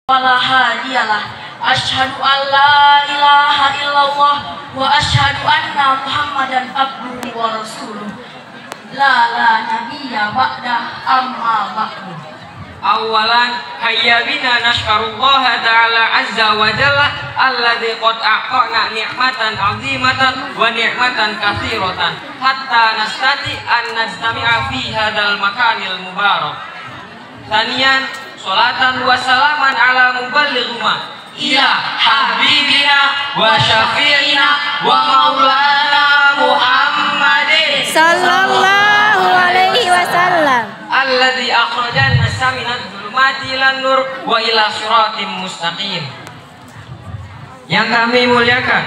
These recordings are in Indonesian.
wala hadiyalah. Asyhadu an la ilaha illallah wa asyhadu anna Muhammadan abduhu wa rasuluh. La nabiyya ba'da amma ba'du. Awalan hayya bina nashkarullaha ta'ala azza wa jalla alladzi qad a'tana ni'matan 'azimatan wa ni'matan katsiratan hatta nastati an najtami'a fi hadzal makanil mubarak. Thaniyan sholatan wa salaman ala muballighuma ila habibina wa syafi'ina wa maulana Muhammadin sallallahu alaihi wasallam alladzi akhrajana minadz zulumati ilan nur wa ila siratim mustaqim. Yang kami muliakan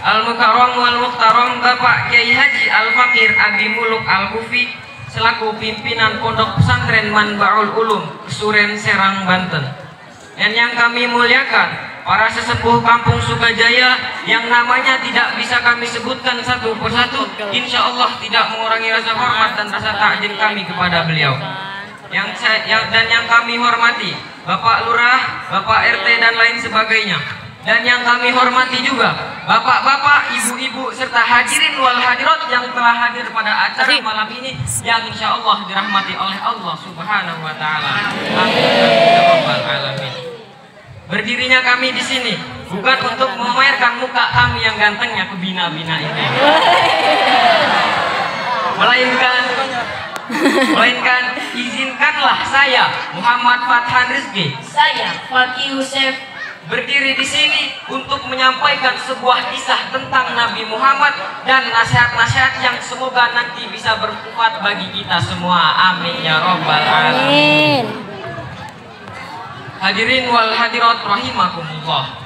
Al-Mukarram wal Muhtaram Bapak Kiai Haji Al-Fakir Abi Muluk Al-Kufi selaku pimpinan Pondok Pesantren Manbaul Ulum Suren Serang Banten. Dan yang kami muliakan para sesepuh Kampung Sukajaya yang namanya tidak bisa kami sebutkan satu persatu, insya Allah tidak mengurangi rasa hormat dan rasa takjil kami kepada beliau. Yang kami hormati Bapak Lurah, Bapak RT dan lain sebagainya. Dan yang kami hormati juga bapak-bapak, ibu-ibu serta hadirin wal hadirat yang telah hadir pada acara malam ini yang insya Allah dirahmati oleh Allah Subhanahu wa taala. Amin. Berdirinya kami di sini bukan untuk memamerkan muka kami yang gantengnya kebina-bina ini, melainkan izinkanlah saya Muhammad Fathan Rizki, Saya Fakih Yusef berdiri di sini untuk menyampaikan sebuah kisah tentang Nabi Muhammad dan nasihat-nasihat yang semoga nanti bisa bermanfaat bagi kita semua. Amin ya rabbal alamin. Hadirin wal hadirat rahimakumullah.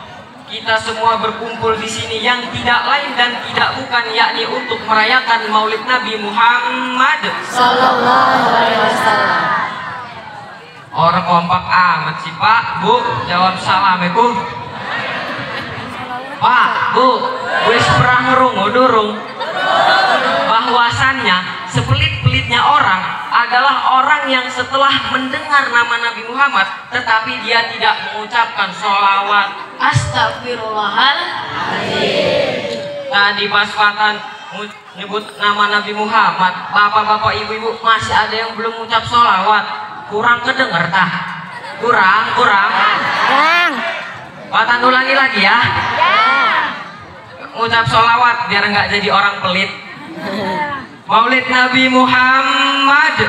Kita semua berkumpul di sini yang tidak lain dan tidak bukan yakni untuk merayakan Maulid Nabi Muhammad sallallahu alaihi wasallam. Orang kompak amat sih Pak, Bu, jawab Assalamualaikum. Pak, Bu, wis perang durung bahwasannya sepelit-pelitnya orang adalah orang yang setelah mendengar nama Nabi Muhammad tetapi dia tidak mengucapkan sholawat. Astagfirullahaladzim. Tadi pas Fatan nyebut nama Nabi Muhammad, bapak-bapak, ibu-ibu masih ada yang belum mengucap sholawat. Kurang kedenger tah? Kurang. Fatan ulangi lagi ya. Ucap sholawat biar nggak jadi orang pelit. Maulid Nabi Muhammad.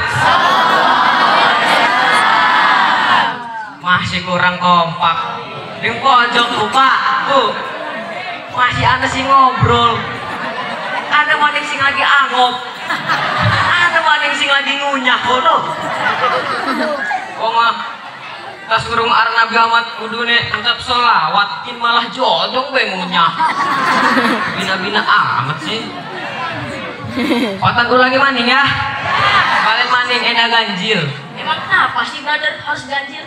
Masih kurang kompak. Di pojok tuh Pak, Bu. Masih ada sih ngobrol. Ada maning sing lagi angop. Ada maning sing lagi ngunyah kono. Koma tas urung ar Nabi Muhammad kudune ucap sholawat kin malah jodong be ngunyah. Bina-bina amat sih. Otak ulangi maning ya. Balik maning enak ganjil. Emang kenapa sih brother harus ganjil?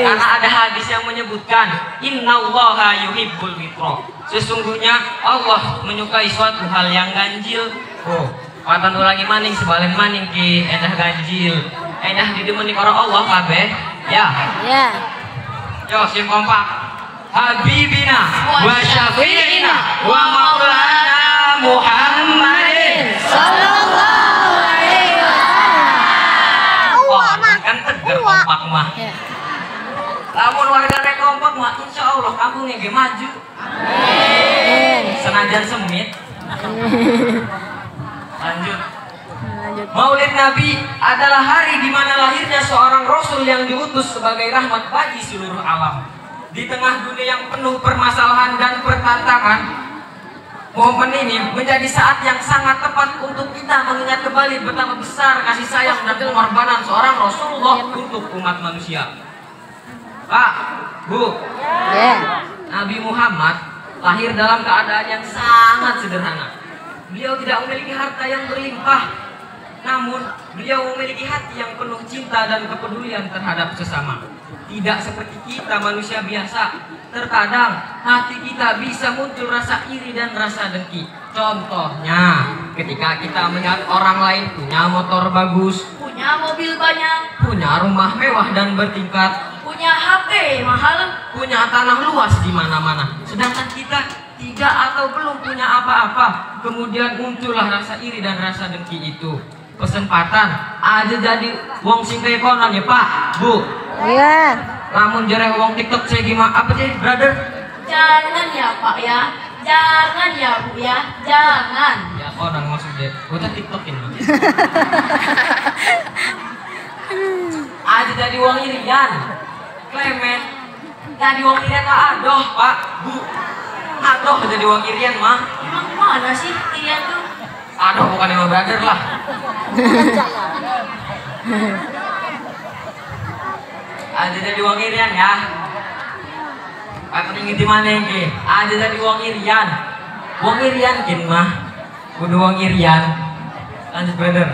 Karena ada hadis yang menyebutkan innallaha yuhibbul witra. Sesungguhnya Allah menyukai suatu hal yang ganjil. Oh, patan ulangi maning sebalen maning ki enak ganjil. Enak didemeni karo Allah kabeh. Ya. Yo sing kompak. Habibina wa syafi'ina wa maulana Muhammadin Sallallahu alaihi wasallam. kan tegar kompak mah. Lamun wargane kompak mah insya Allah kampungnya ge maju. Amin. Senajan semit. Lanjut. Maulid Nabi adalah hari di mana lahirnya seorang Rasul yang diutus sebagai rahmat bagi seluruh alam. Di tengah dunia yang penuh permasalahan dan pertantangan, momen ini menjadi saat yang sangat tepat untuk kita mengingat kembali betapa besar kasih sayang dan pengorbanan seorang Rasulullah untuk umat manusia. Pak, Bu, Nabi Muhammad lahir dalam keadaan yang sangat sederhana. Beliau tidak memiliki harta yang berlimpah, namun beliau memiliki hati yang penuh cinta dan kepedulian terhadap sesama. Tidak seperti kita manusia biasa, terkadang hati kita bisa muncul rasa iri dan rasa dengki. Contohnya, ketika kita melihat orang lain punya motor bagus, Punya mobil banyak, punya rumah mewah dan bertingkat, punya HP mahal punya tanah luas di mana-mana, sedangkan kita tidak atau belum punya apa-apa. Kemudian muncullah rasa iri dan rasa dengki itu. Kesempatan aja jadi wong sing konon ya Pak, Bu. Iya. Lamun jare wong TikTok saya gimana apa sih, brother? Jangan ya Pak ya, jangan ya Bu ya, jangan. Ya konon maksudnya, gua TikTokin. Aja jadi wong irian. Klemen. Jadi wong irian mah adoh, Pak, Bu. Adoh jadi wong irian mah. Emang mana sih Irian tuh? Aduh, bukan yang brother lah. Ada jadi wong irian ya. Aku ingin di mana ini? Ada jadi wong irian. Wong irian kin mah. Kudu wong irian. Lanjut brother.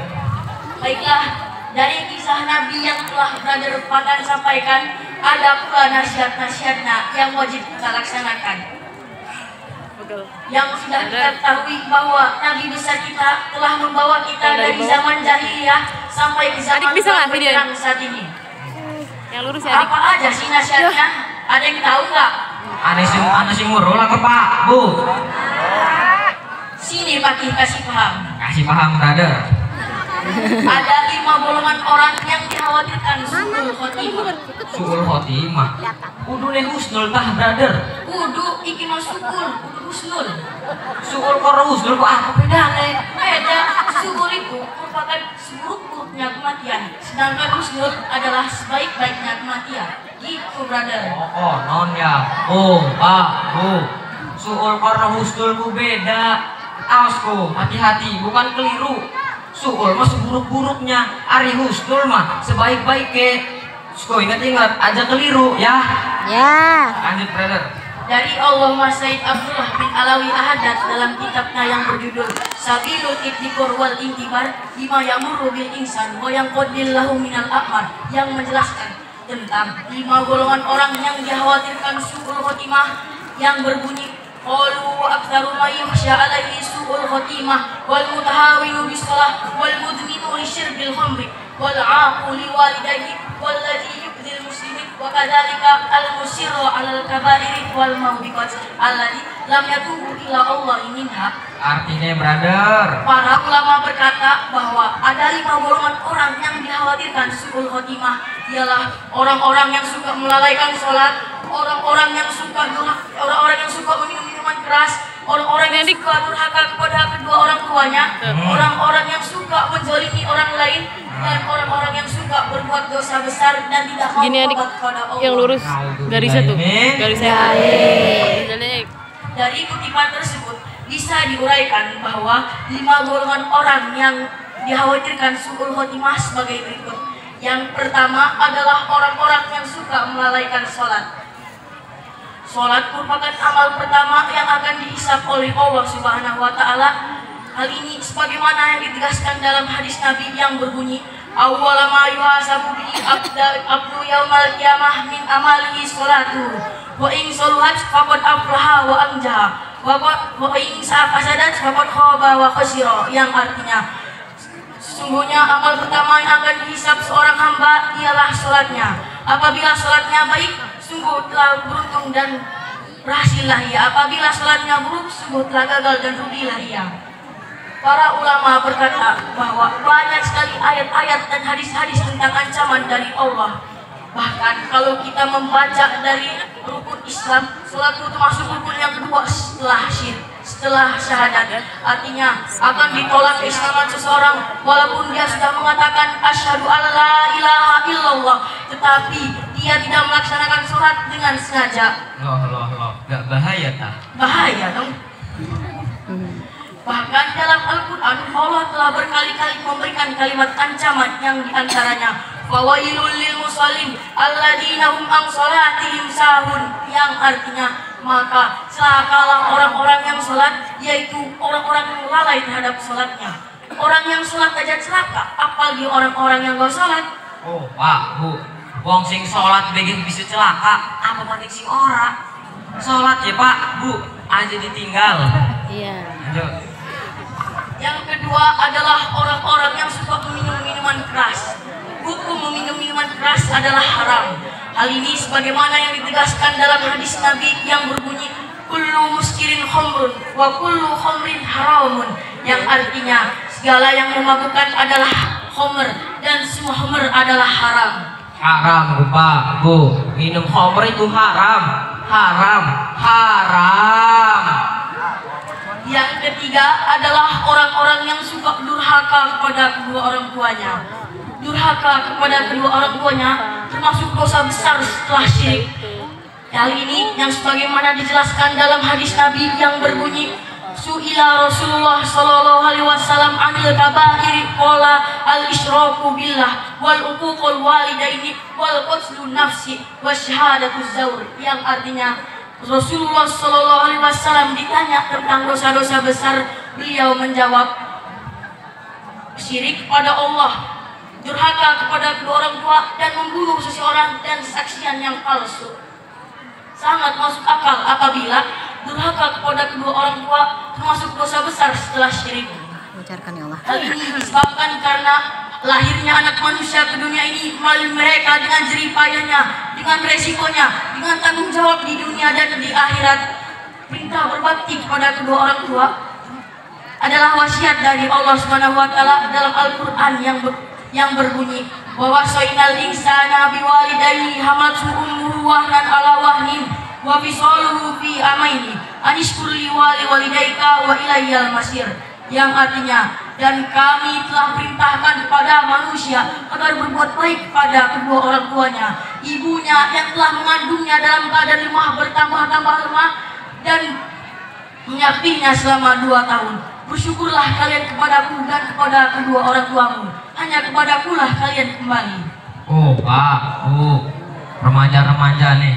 Baiklah, dari kisah Nabi yang telah Brother Patan sampaikan, ada pula nasihat-nasihatnya yang wajib kita laksanakan. Yang sudah kita ketahui bahwa Nabi besar kita telah membawa kita dari zaman jahiliyah sampai ke zaman modern saat ini. Yang lurus ya. Apa aja sih nasihatnya? Ada yang tahu nggak? Ana sing murola ke Pak, Bu. Sini Pak Ki, kasih paham. Kasih paham brother. Ada 5 golongan orang yang dikhawatirkan suul khotimah. Suul khotimah. Kudu nih husnul tah brother. Kudu iki mah syukur, kudu husnul. Suul karo husnul kok apa bedane? Beda, syukur itu merupakan seburuk-buruknya kematian, sedangkan husnul adalah sebaik-baiknya kematian. Gitu brother. Oh, non ya. Oh, Pak, Bu. Suul karo husnul ku beda. Aosku, hati-hati, bukan keliru. Suul mah seburuk-buruknya, ari husnul mah sebaik-baiknya. Sko ingat-ingat aja keliru ya. Ya. Lanjut brother. Dari Allama Said Abdullah bin Alawi Ahadat dalam kitabnya yang berjudul Sabilul Ibtikur wal Intibar bima yamurru bil insan wa yanqadil lahu minal a'mar, yang menjelaskan tentang 5 golongan orang yang dikhawatirkan suul khotimah, yang berbunyi qalu aktsaru ma yukhsha alaihi suul khotimah wal mutahawinu bis shalah wal mudminu li syirbil khamri wal aqu li walidayhi wal ladzi yu'dhil muslimin wa kadzalika al musirru 'alal kaba'iri wal mawbiqat alladzi lam yatubu ila Allah minha. Artinya brother, Para ulama berkata bahwa ada 5 golongan orang yang dikhawatirkan suul khotimah, ialah orang-orang yang suka melalaikan sholat, orang-orang yang suka meminum minuman keras, orang-orang yang suka durhaka kepada kedua orang tuanya, orang-orang yang suka menzalimi orang lain, dan orang-orang yang suka berbuat dosa besar dan tidak mau bertobat kepada Allah. Yang lurus garisnya tuh. Garisnya. Dari kutipan tersebut bisa diuraikan bahwa 5 golongan orang yang dikhawatirkan suul khotimah sebagai berikut. Yang pertama adalah orang-orang yang suka melalaikan sholat. Sholat merupakan amal pertama yang akan dihisab oleh Allah Subhanahu wa Ta'ala. Hal ini sebagaimana yang ditegaskan dalam hadis Nabi yang berbunyi, awwala ma yuhasabu bihi abdu yaumal qiyamah min amalihi sholatuhu wa in sholuhat faqad aflaha wa anjaha wa in fasadat faqad khaba wa khasira, yang artinya sesungguhnya amal pertama yang akan dihisab seorang hamba ialah sholatnya. Apabila sholatnya baik, sungguh telah beruntung dan berhasillah ia. Apabila sholatnya buruk, sungguh telah gagal dan rugilah ia. Para ulama berkata bahwa banyak sekali ayat-ayat dan hadis-hadis tentang ancaman dari Allah. Bahkan kalau kita membaca dari rukun Islam, sholat itu termasuk rukun yang kedua setelah syahadat. Artinya akan ditolak keislaman seseorang walaupun dia sudah mengatakan asyhadu alla ilaha illallah, tetapi dia tidak melaksanakan sholat dengan sengaja. Loh, gak bahaya tak? Bahaya dong. Bahkan dalam Al-Quran Allah telah berkali-kali memberikan kalimat ancaman yang diantaranya fawailul lil musallin alladzina hum an sholatihim sahun, yang artinya maka celakalah orang-orang yang sholat, yaitu orang-orang yang lalai terhadap sholatnya. Orang yang sholat aja celaka, apalagi orang-orang yang gak sholat. Oh Pak, Bu, wong sing sholat begini bisa celaka, apa panik sing ora? Sholat ya Pak, Bu, aja ditinggal. Iya. Lanjut. Yang kedua adalah orang-orang yang suka meminum minuman keras. hukum meminum minuman keras adalah haram. Hal ini sebagaimana yang ditegaskan dalam hadis Nabi yang berbunyi kullu muskirin khamrun wa kullu khamrin haramun, yang artinya segala yang memabukkan adalah khamr dan semua khamr adalah haram. Haram Pak, Bu. Minum khamr itu haram. Haram. Haram. Yang ketiga adalah orang-orang yang suka durhaka kepada kedua orang tuanya. Durhaka kepada kedua orang tuanya termasuk dosa besar setelah syirik. Hal ini yang sebagaimana dijelaskan dalam hadis Nabi yang berbunyi Su'ila Rasulullah sallallahu alaihi wasallam anil kabairi qala al-isyraku billah wal uququl walidaini wal qatlun nafsi wasyhadatuz zaur, yang artinya Rasulullah sallallahu alaihi wasallam ditanya tentang dosa-dosa besar, beliau menjawab syirik pada Allah, durhaka kepada kedua orang tua, dan membunuh seseorang, dan kesaksian yang palsu. Sangat masuk akal apabila durhaka kepada kedua orang tua termasuk dosa besar setelah syirik. Ucapkan ya Allah. Hal ini disebabkan karena lahirnya anak manusia ke dunia ini melalui mereka dengan jerih payahnya, dengan resikonya, dengan tanggung jawab di dunia dan di akhirat. Perintah berbakti kepada kedua orang tua adalah wasiat dari Allah Subhanahu wa taala dalam Al-Qur'an yang berbunyi wa wasainal insana biwalidayhi hamalatu ummuhu wahnan ala wahnin wa fisaluhu fi amaini anishkur li walidayka wa ilayyal masir, yang artinya dan kami telah perintahkan kepada manusia agar berbuat baik pada kedua orang tuanya, ibunya yang telah mengandungnya dalam keadaan lemah bertambah-tambah lemah dan menyakitinya selama 2 tahun. Bersyukurlah kalian kepadaku dan kepada kedua orang tuamu, hanya kepadakulah kalian kembali. Oh Pak, Bu, remaja-remaja nih,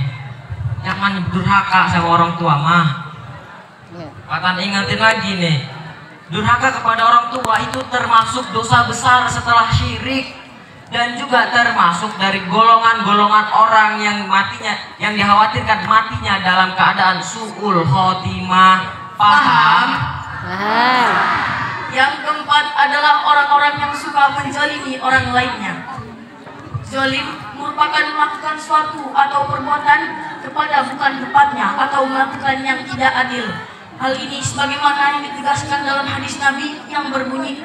jangan durhaka sama orang tua mah. Patan ingatin lagi nih, durhaka kepada orang tua itu termasuk dosa besar setelah syirik, dan juga termasuk dari golongan-golongan orang yang matinya, yang dikhawatirkan matinya dalam keadaan su'ul khotimah. Paham? Yang keempat adalah orang-orang yang suka menzalimi orang lainnya. Zalim merupakan melakukan suatu atau perbuatan kepada bukan tempatnya atau melakukan yang tidak adil. Hal ini sebagaimana yang ditegaskan dalam hadis Nabi yang berbunyi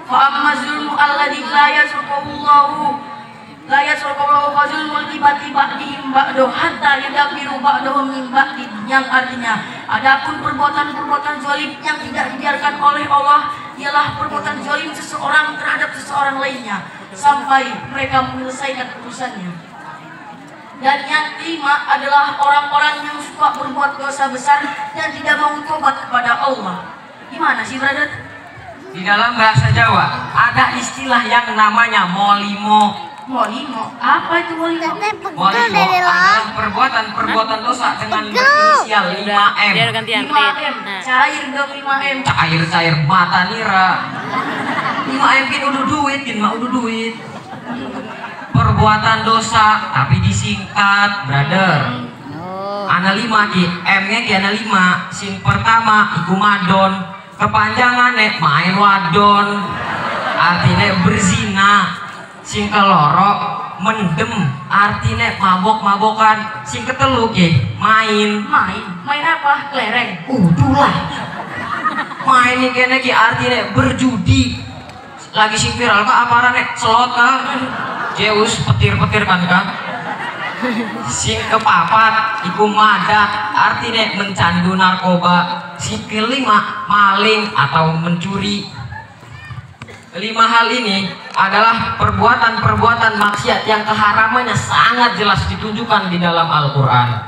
fa amma zulmu alladzi la yasruqullahu fazulmul ibadi ba'dihim ba'do hatta yadabiru ba'dohum min ba'din, yang artinya adapun perbuatan-perbuatan zalim yang tidak dibiarkan oleh Allah ialah perbuatan zalim seseorang terhadap seseorang lainnya sampai mereka menyelesaikan urusannya. Dan yang kelima adalah orang-orang yang suka berbuat dosa besar dan tidak mau tobat kepada Allah. Gimana sih, brother? Di dalam bahasa Jawa ada istilah yang namanya molimo. Molimo, apa itu molimo? Molimo adalah perbuatan dosa dengan berinisial 5M. Biar gantian. 5M, Nah. cair dong 5M. Cair mata nira. 5M kin udah duit. Perbuatan dosa tapi disingkat, brother. Ana 5 ki, M-nya ki ana 5. Sing pertama iku madon, kepanjangan main wadon. Artinya berzina. Sing keloro mendem, artinya mabok-mabokan. Sing ketelu ki main apa? Kelereng. Udulah. Main ini kene ki artinya berjudi. Lagi sing viral ka aparane slot ka. Zeus petir-petir kan ka. Sing kepapat iku madak, artinya mencandu narkoba. Sing kelima maling atau mencuri. 5 hal ini adalah perbuatan-perbuatan maksiat yang keharamannya sangat jelas ditunjukkan di dalam Al-Quran.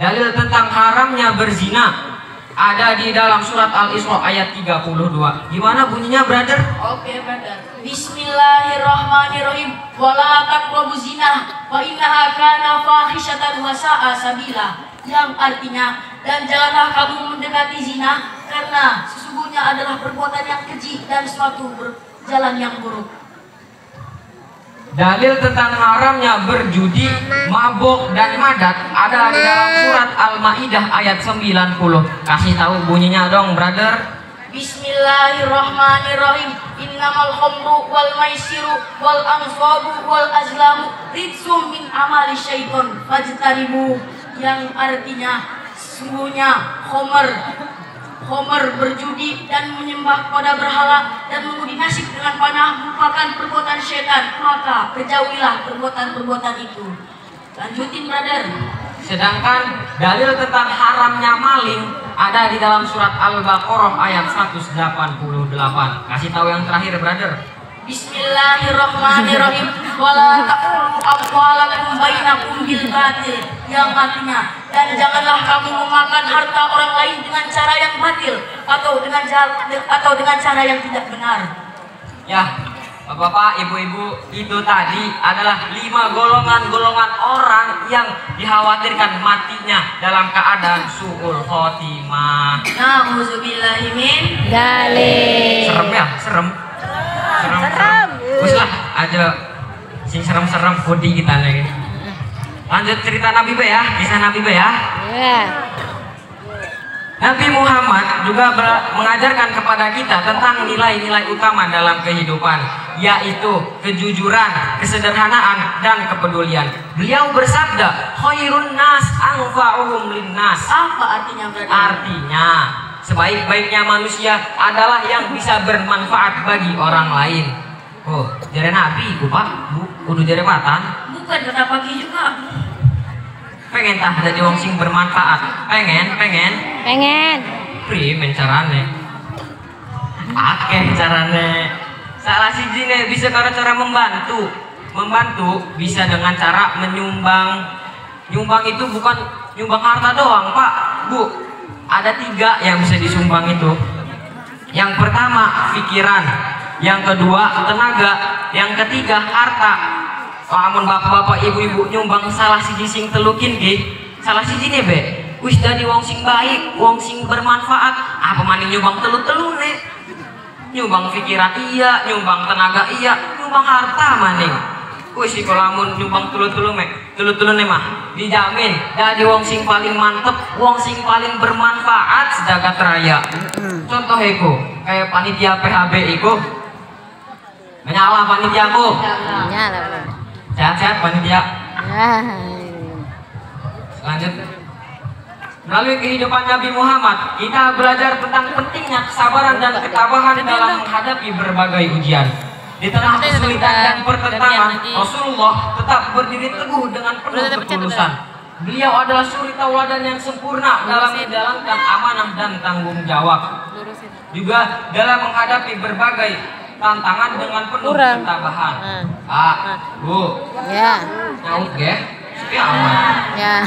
Dalil tentang haramnya berzina ada di dalam surat Al-Isra ayat 32. Gimana bunyinya, brother? Oke, brother. Bismillahirrahmanirrahim. Wala taqrabuz zina wa innaha kana fahishatan wa sa'a sabila. Yang artinya, dan janganlah kamu mendekati zina karena sesungguhnya adalah perbuatan yang keji dan suatu jalan yang buruk. Dalil tentang haramnya berjudi, mabok, dan madat ada di dalam surat Al-Maidah ayat 90. Kasih tahu bunyinya dong, brother. Bismillahirrahmanirrahim. Innamal khamru wal maisiru wal ansabu wal azlamu rijsum min amali syaiton fajtanibu, yang artinya sesungguhnya Homer berjudi dan menyembah pada berhala dan mengundi nasib dengan panah merupakan perbuatan setan, maka kejauhilah perbuatan-perbuatan itu. Lanjutin, brother. Sedangkan dalil tentang haramnya maling ada di dalam surat Al-Baqarah ayat 188. Kasih tahu yang terakhir, brother. Bismillahirrahmanirrahim. Wala taqulu amwalakum bainakum bil batil, yang artinya dan janganlah kamu memakan harta orang lain dengan cara yang batil atau dengan cara yang tidak benar. Ya, Bapak, Ibu-ibu, itu tadi adalah 5 golongan orang yang dikhawatirkan matinya dalam keadaan su'ul khotimah. Na'udzubillahi min Dalik. Serem ya? Serem. Wes lah aja sing serem-serem kodi kita lagi. Lanjut cerita Nabi Be ya, kisah Nabi Be ya. Ya. Nabi Muhammad juga mengajarkan kepada kita tentang nilai-nilai utama dalam kehidupan, yaitu kejujuran, kesederhanaan, dan kepedulian. Beliau bersabda, khairun nas anfa'uhum linnas. Apa artinya, brother? Artinya, sebaik-baiknya manusia adalah yang bisa bermanfaat bagi orang lain. Oh, jare Nabi, Pak, Bu, kudu jare matan. Bukan kata pagi juga. Pengen tah jadi wong sing bermanfaat. Pengen. Primen carane. Akeh carane. Salah sijine bisa cara membantu. Membantu bisa dengan cara menyumbang. Nyumbang itu bukan nyumbang harta doang, Pak, Bu. Ada 3 yang bisa disumbang itu. Yang pertama pikiran, yang kedua tenaga, yang ketiga harta. Amun bapak-bapak, ibu-ibu nyumbang salah siji sing telukin ge, salah siji ne be, wis dadi wong sing baik, wong sing bermanfaat. Apa maning nyumbang telu-telune? Nyumbang pikiran iya, nyumbang tenaga iya, nyumbang harta maning. Wis iku lamun nyumbang telu-telune mah dijamin dadi wong sing paling mantep, wong sing paling bermanfaat sejagat raya. Contoh iku kayak panitia PHB iku. Menyala panitiaku. Nyala. Sehat-sehat panitia. Lanjut. Melalui kehidupan Nabi Muhammad, kita belajar tentang pentingnya kesabaran dan ketabahan dalam menghadapi berbagai ujian. Di tengah kesulitan dan pertentangan, Rasulullah tetap berdiri teguh dengan penuh ketulusan. Beliau adalah suri tauladan yang sempurna dalam menjalankan amanah dan tanggung jawab. Juga dalam menghadapi berbagai tantangan dengan penuh ketabahan. Pak, Bu. Ya. Nyaut ge? Sepi aman. Ya.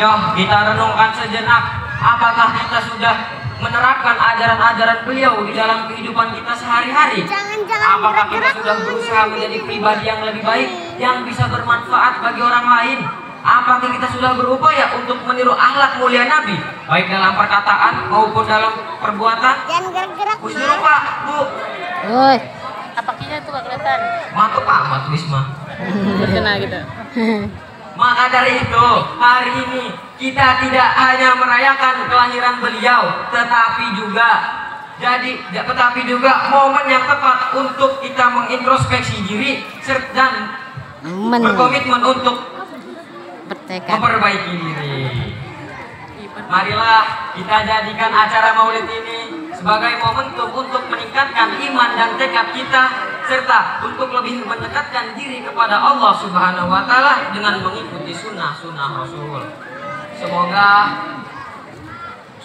Yo, kita renungkan sejenak. Apakah kita sudah menerapkan ajaran-ajaran beliau di dalam kehidupan kita sehari-hari? Apakah kita sudah berusaha menjadi pribadi yang lebih baik, yang bisa bermanfaat bagi orang lain? Apakah kita sudah berupaya untuk meniru akhlak mulia Nabi, baik dalam perkataan maupun dalam perbuatan? Jangan gerak-gerak. Wis dulu, Pak, Bu. Woi. Apa kinya tuh gak kelihatan? Mantap amat Wisma. Berkena gitu. Maka dari itu, hari ini kita tidak hanya merayakan kelahiran beliau, tetapi juga momen yang tepat untuk kita mengintrospeksi diri dan berkomitmen untuk memperbaiki diri. Marilah kita jadikan acara Maulid ini sebagai momentum untuk meningkatkan iman dan tekad kita, serta untuk lebih mendekatkan diri kepada Allah Subhanahu wa Ta'ala dengan mengikuti sunnah-sunnah Rasul.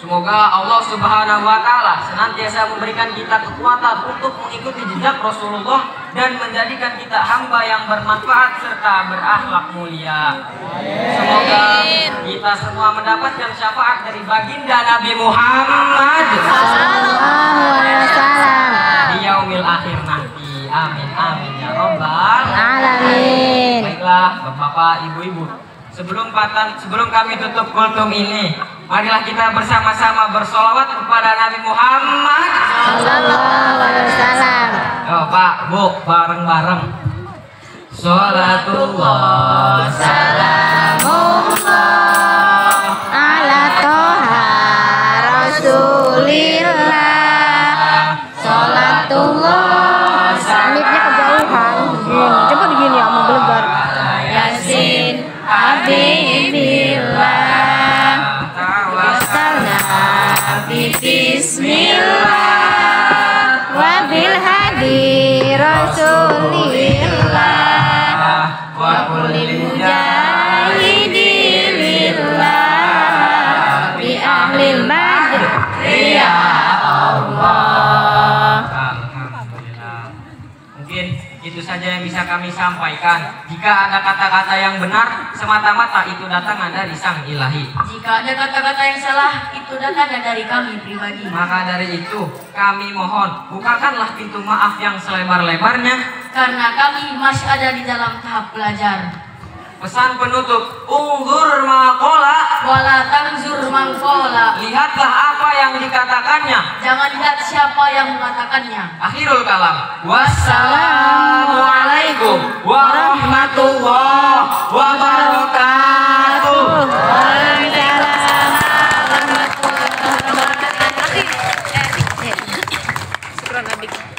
Semoga Allah Subhanahu wa Ta'ala senantiasa memberikan kita kekuatan untuk mengikuti jejak Rasulullah dan menjadikan kita hamba yang bermanfaat serta berakhlak mulia. Semoga kita semua mendapatkan syafaat dari baginda Nabi Muhammad di yaumil akhir nanti. Amin amin ya robbal Alamin. Baiklah Bapak Ibu-ibu, sebelum kami tutup kultum ini, marilah kita bersama-sama bersolawat kepada Nabi Muhammad Sallallahu alaihi wasallam. Yo Pak, Bu, bareng-bareng. Salatullah Salamullah ala Toha Rasul habibillah tawassalna bismillah wa bil hadi rasulillah wa kulli mujahidin lillah bi ahlil madri ya Allah. Alhamdulillah. Mungkin itu saja yang bisa kami sampaikan. Jika ada kata-kata yang benar, semata-mata itu datang dari Sang Ilahi. Jika ada kata-kata yang salah, itu datangnya dari kami pribadi. Maka dari itu, kami mohon bukakanlah pintu maaf yang selebar-lebarnya, Karena kami masih ada di dalam tahap belajar. pesan penutup, unzur maqala, Wala tanzur mangkola. lihatlah apa yang dikatakannya. Jangan lihat siapa yang mengatakannya. Akhirul kalam. Wassalamualaikum warahmatullahi wabarakatuh. Waalaikumsalam warahmatullahi wabarakatuh. Syukran adik.